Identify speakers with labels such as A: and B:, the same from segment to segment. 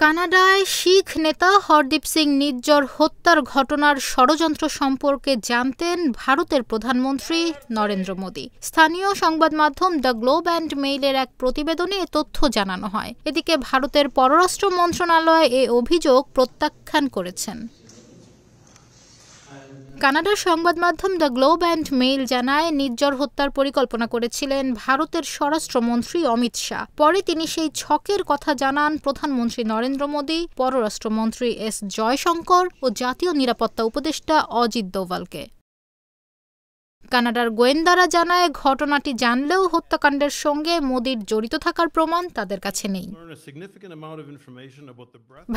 A: কানাডায় শিখ নেতা হরদীপ সিং নিজ্জর হত্যার ঘটনার ষড়যন্ত্র সম্পর্কে জানতেন ভারতের প্রধানমন্ত্রী নরেন্দ্র মোদি। স্থানীয় সংবাদ মাধ্যম দ্য গ্লোব অ্যান্ড মেইলের এক প্রতিবেদনে এ তথ্য জানানো হয়। এদিকে ভারতের পররাষ্ট্র মন্ত্রণালয় এ অভিযোগ প্রত্যাখ্যান করেছেন। কানাডার সংবাদ মাধ্যম দ্য গ্লোব অ্যান্ড মেইল জানায়, নিজ্জর হত্যার পরিকল্পনা করেছিলেন ভারতের স্বরাষ্ট্রমন্ত্রী অমিত শাহ। পরে তিনি সেই ছকের কথা জানান প্রধানমন্ত্রী নরেন্দ্র মোদি, পররাষ্ট্রমন্ত্রী এস জয়শঙ্কর ও জাতীয় নিরাপত্তা উপদেষ্টা অজিত দোভালকে। কানাডার গোয়েন্দারা জানায়, ঘটনাটি জানলেও হত্যাকাণ্ডের সঙ্গে মোদির জড়িত থাকার প্রমাণ তাদের কাছে নেই।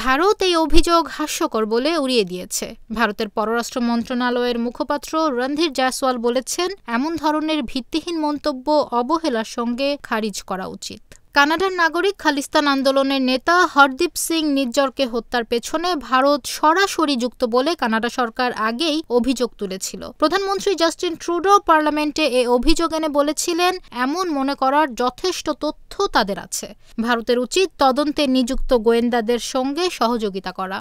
A: ভারত এই অভিযোগ হাস্যকর বলে উড়িয়ে দিয়েছে। ভারতের পররাষ্ট্র মন্ত্রণালয়ের মুখপাত্র রণধীর জয়সওয়াল বলেছেন, এমন ধরনের ভিত্তিহীন মন্তব্য অবহেলার সঙ্গে খারিজ করা উচিত। কানাডার নাগরিক খালিস্তান আন্দোলনের নেতা হরদীপ সিং নিজ্জরকে হত্যার পেছনে ভারত সরাসরি যুক্ত বলে কানাডা সরকার আগেই অভিযোগ তুলেছিল। প্রধানমন্ত্রী জাস্টিন ট্রুডো পার্লামেন্টে এ অভিযোগ এনে বলেছিলেন, এমন মনে করার যথেষ্ট তথ্য তাদের আছে। ভারতের উচিত তদন্তে নিযুক্ত গোয়েন্দাদের সঙ্গে সহযোগিতা করা।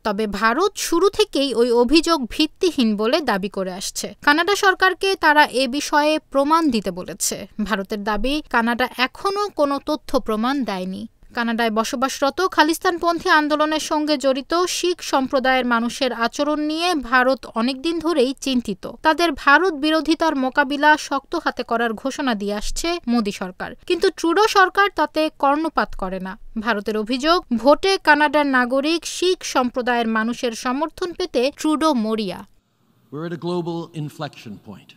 A: তবে ভারত শুরু থেকেই ওই অভিযোগ ভিত্তিহীন বলে দাবি করে আসছে। কানাডা সরকারকে তারা এ বিষয়ে প্রমাণ দিতে বলেছে। ভারতের দাবি, কানাডা এখনও কোনো তথ্য প্রমাণ দেয়নি। কানাডায় বসবাসরত খালিস্তানপন্থী আন্দোলনের সঙ্গে জড়িত শিখ সম্প্রদায়ের মানুষের আচরণ নিয়ে ভারত অনেকদিন ধরেই চিন্তিত। তাদের ভারত বিরোধিতার মোকাবিলা শক্ত হাতে করার ঘোষণা দিয়ে আসছে মোদি সরকার, কিন্তু ট্রুডো সরকার তাতে কর্ণপাত করে না। ভারতের অভিযোগ, ভোটে কানাডার নাগরিক শিখ সম্প্রদায়ের মানুষের সমর্থন পেতে ট্রুডো মরিয়া।
B: We're at a global inflection point.